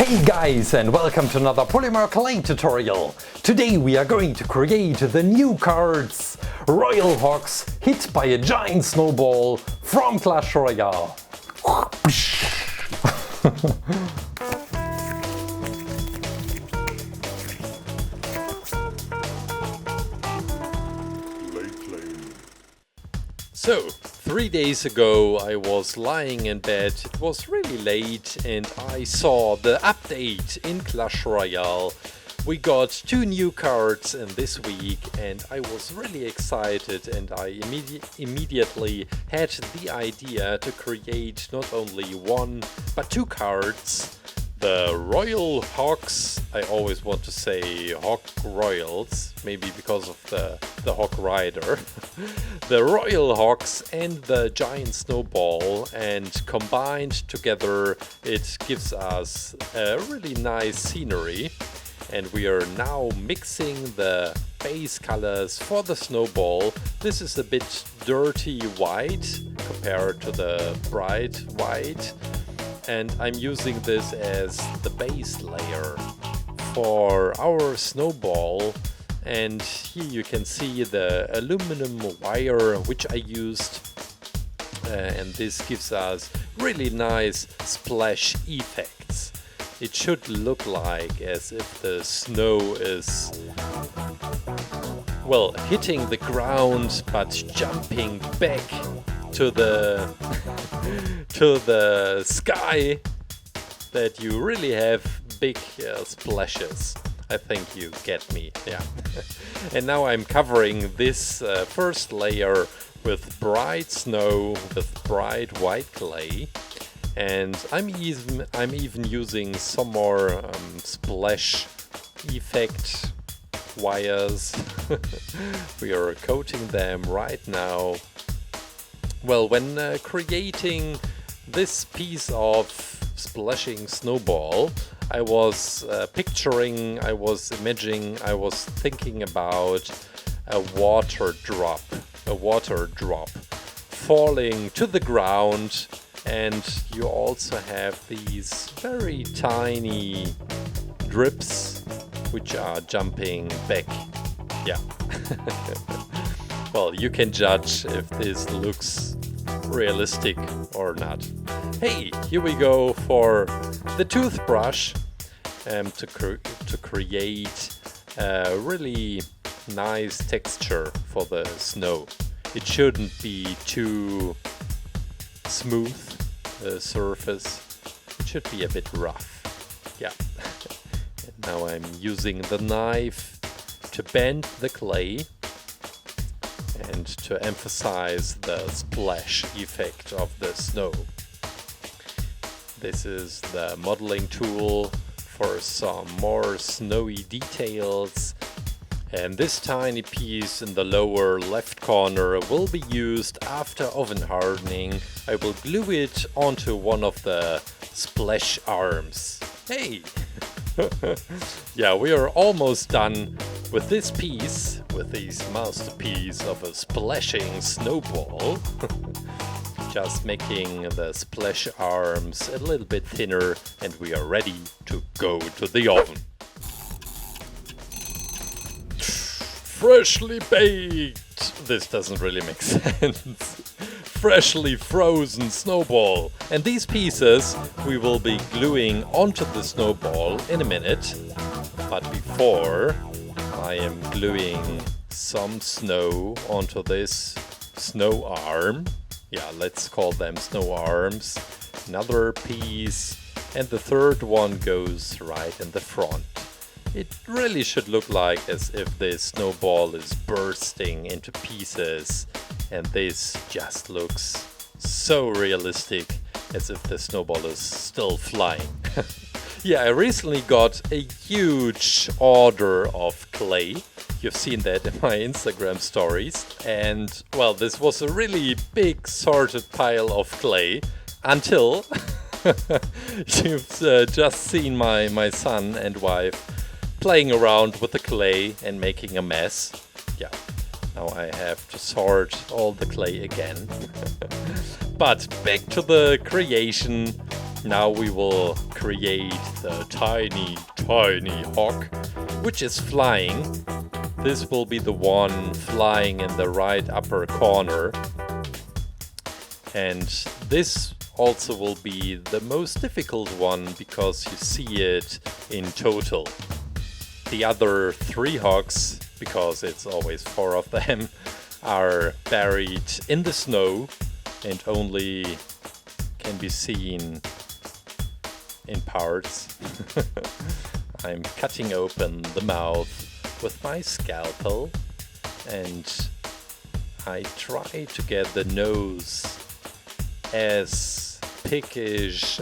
Hey guys, and welcome to another Polymer clay tutorial. Today we are going to create the new cards Royal Hogs hit by a giant snowball from Clash Royale. So, 3 days ago I was lying in bed, it was really late and I saw the update in Clash Royale. We got 2 new cards in this week and I was really excited, and I immediately had the idea to create not only 1 but 2 cards. The Royal Hogs, I always want to say Hog Royals, maybe because of the Hog Rider. The Royal Hogs and the Giant Snowball, and combined together it gives us a really nice scenery. And we are now mixing the base colors for the snowball. This is a bit dirty white compared to the bright white. And I'm using this as the base layer for our snowball. And here you can see the aluminum wire which I used, and this gives us really nice splash effects. It should look like as if the snow is, well, hitting the ground but jumping back to the to the sky, that you really have big splashes. I think you get me, yeah. And now I'm covering this first layer with bright snow, with bright white clay, and I'm even using some more splash effect wires. We are coating them right now. Well, when creating this piece of splashing snowball, I was imagining, I was thinking about a water drop falling to the ground, and you also have these very tiny drips which are jumping back. Yeah. Well, you can judge if this looks realistic or not. Hey, here we go for the toothbrush to create a really nice texture for the snow. It shouldn't be too smooth surface. It should be a bit rough. Yeah. And now I'm using the knife to bend the clay and to emphasize the splash effect of the snow. This is the modeling tool for some more snowy details, and this tiny piece in the lower left corner will be used after oven hardening. I will glue it onto one of the splash arms. Hey! Yeah, we are almost done with this piece, with this masterpiece of a splashing snowball. Just making the splash arms a little bit thinner, and we are ready to go to the oven. Freshly baked! This doesn't really make sense. Freshly frozen snowball. And these pieces we will be gluing onto the snowball in a minute. But before, I am gluing some snow onto this snow arm. Yeah, let's call them snow arms. Another piece, and the third one goes right in the front. It really should look like as if this snowball is bursting into pieces, and this just looks so realistic, as if the snowball is still flying. Yeah, I recently got a huge order of clay. You've seen that in my Instagram stories. And, well, this was a really big sorted pile of clay until you've just seen my son and wife playing around with the clay and making a mess. Yeah, now I have to sort all the clay again. But back to the creation. Now we will create the tiny hawk, which is flying. This will be the one flying in the right upper corner. And this also will be the most difficult one because you see it in total. The other 3 hogs, because it's always 4 of them, are buried in the snow and only can be seen in parts. I'm cutting open the mouth with my scalpel and I try to get the nose as piggish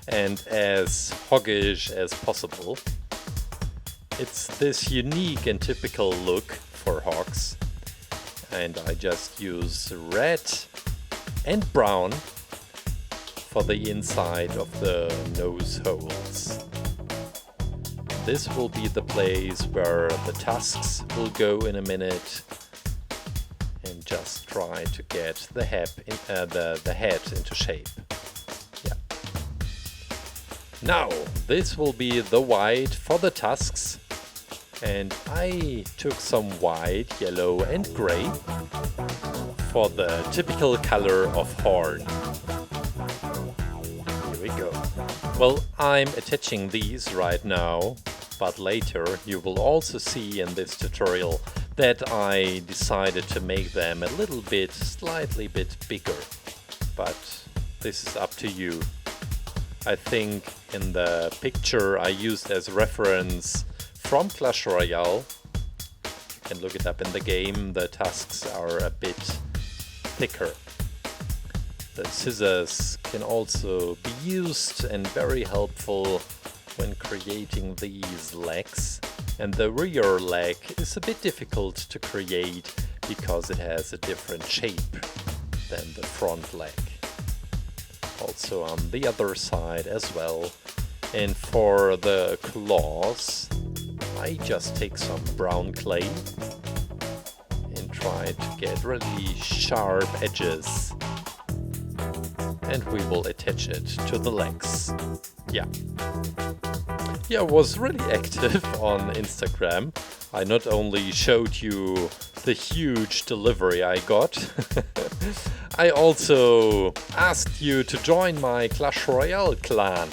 and as hoggish as possible. It's this unique and typical look for hogs, and I just use red and brown for the inside of the nose holes. This will be the place where the tusks will go in a minute, and just try to get the head into shape. Yeah. Now, this will be the white for the tusks, and I took some white, yellow and gray for the typical color of horn. Here we go. Well, I'm attaching these right now, but later you will also see in this tutorial that I decided to make them a little bit, slightly bit bigger. But this is up to you. I think in the picture I used as reference from Clash Royale, you can look it up in the game, the tusks are a bit thicker. The scissors can also be used and very helpful when creating these legs. And the rear leg is a bit difficult to create because it has a different shape than the front leg. Also on the other side as well. And for the claws, I just take some brown clay and try to get really sharp edges. And we will attach it to the legs. Yeah. Yeah, I was really active on Instagram. I not only showed you the huge delivery I got, I also asked you to join my Clash Royale clan.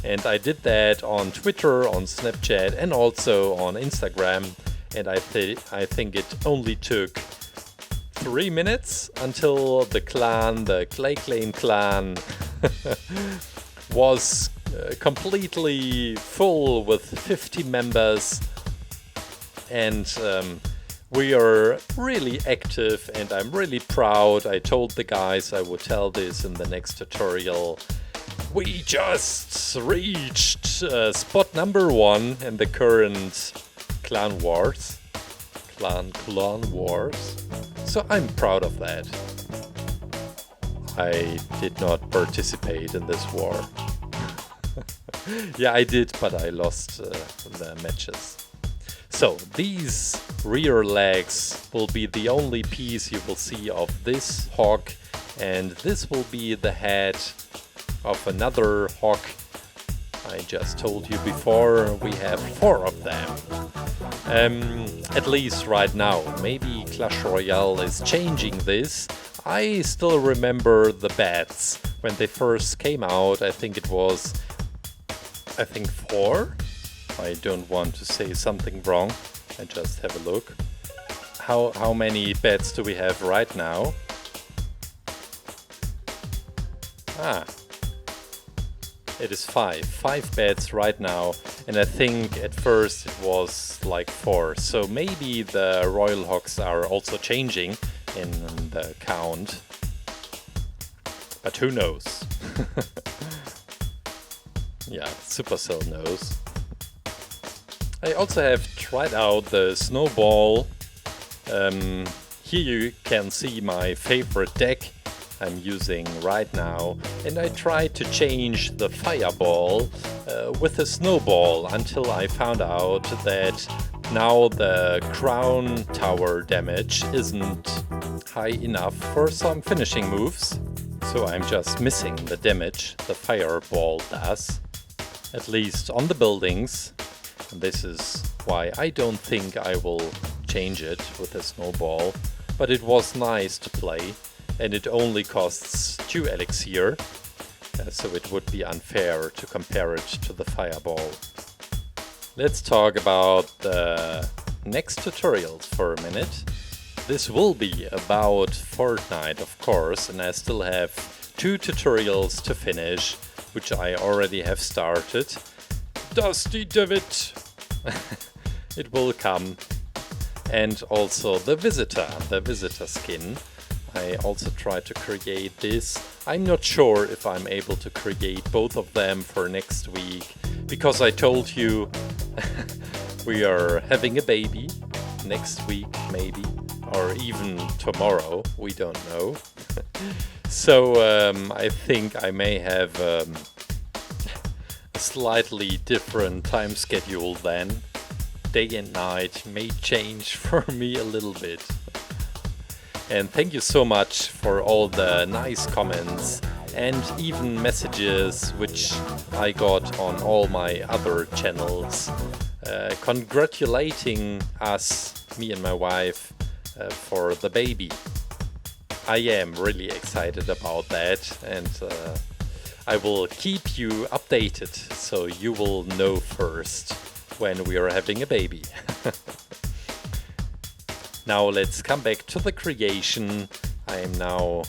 And I did that on Twitter, on Snapchat and also on Instagram. And I think it only took 3 minutes until the clan, the Clay Claim clan, was completely full with 50 members. And we are really active and I'm really proud. I told the guys I would tell this in the next tutorial. We just reached spot number 1 in the current clan wars. Clan wars. So I'm proud of that. I did not participate in this war. Yeah, I did, but I lost the matches. So these rear legs will be the only piece you will see of this hog, and this will be the head of another hog. I just told you before, we have 4 of them. At least right now. Maybe Clash Royale is changing this. I still remember the bats when they first came out. I think it was 4. I don't want to say something wrong. I just have a look. How many bats do we have right now? It is 5. 5 beds right now, and I think at first it was like 4. So maybe the Royal Hogs are also changing in the count. But who knows? Yeah, Supercell knows. I also have tried out the Snowball. Here you can see my favorite deck I'm using right now, and I tried to change the Fireball with a Snowball until I found out that now the Crown Tower damage isn't high enough for some finishing moves. So I'm just missing the damage the fireball does, at least on the buildings. And this is why I don't think I will change it with the snowball. But it was nice to play, and it only costs 2 elixir, so it would be unfair to compare it to the fireball. Let's talk about the next tutorials for a minute. This will be about Fortnite, of course, and I still have 2 tutorials to finish, which I already have started. Dusty Divot! It will come. And also the visitor skin. I also tried to create this. I'm not sure if I'm able to create both of them for next week, because I told you we are having a baby next week maybe, or even tomorrow, we don't know. So I think I may have a slightly different time schedule then. Day and night may change for me a little bit. And thank you so much for all the nice comments and even messages which I got on all my other channels, congratulating us, me and my wife, for the baby. I am really excited about that, and I will keep you updated so you will know first when we are having a baby. Now let's come back to the creation. I am now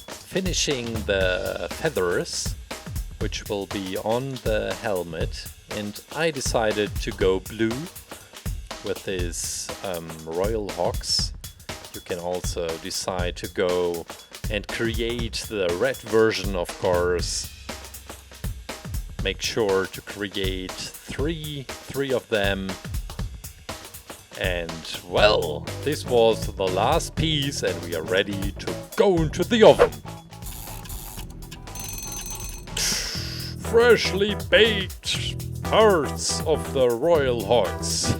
finishing the feathers, which will be on the helmet, and I decided to go blue with this Royal Hogs. You can also decide to go and create the red version, of course. Make sure to create three of them. And well, this was the last piece and we are ready to go into the oven. Freshly baked parts of the Royal Hogs.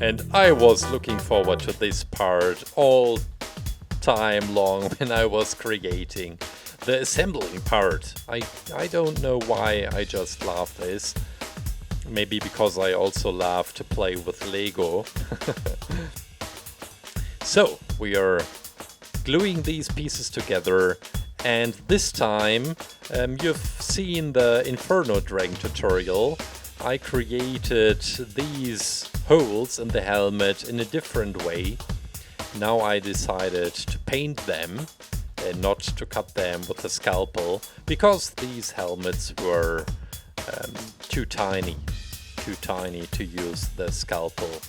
And I was looking forward to this part all time long when I was creating the assembling part. I don't know why I just love this. Maybe because I also love to play with Lego. So we are gluing these pieces together, and this time you've seen the Inferno Dragon tutorial. I created these holes in the helmet in a different way. Now I decided to paint them and not to cut them with a scalpel, because these helmets were too tiny to use the scalpel,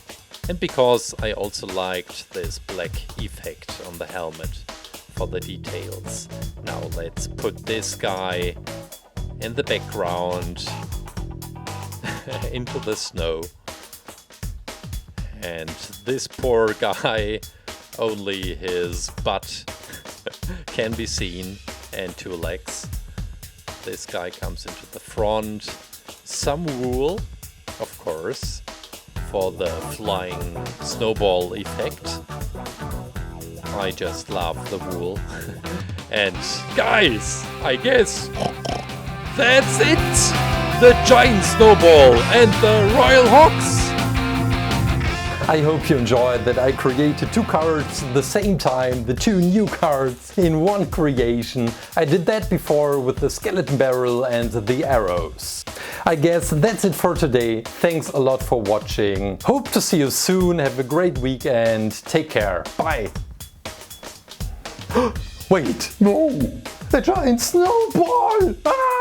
and because I also liked this black effect on the helmet for the details. Now let's put this guy in the background into the snow, and this poor guy, only his butt can be seen and 2 legs. This guy comes into the front. Some wool, of course, for the flying snowball effect. I just love the wool. And guys, I guess that's it! The Giant Snowball and the Royal Hogs! I hope you enjoyed that I created 2 cards at the same time, the 2 new cards in one creation. I did that before with the skeleton barrel and the arrows. I guess that's it for today. Thanks a lot for watching. Hope to see you soon. Have a great weekend. Take care. Bye. Wait, no! The Giant Snowball! Ah!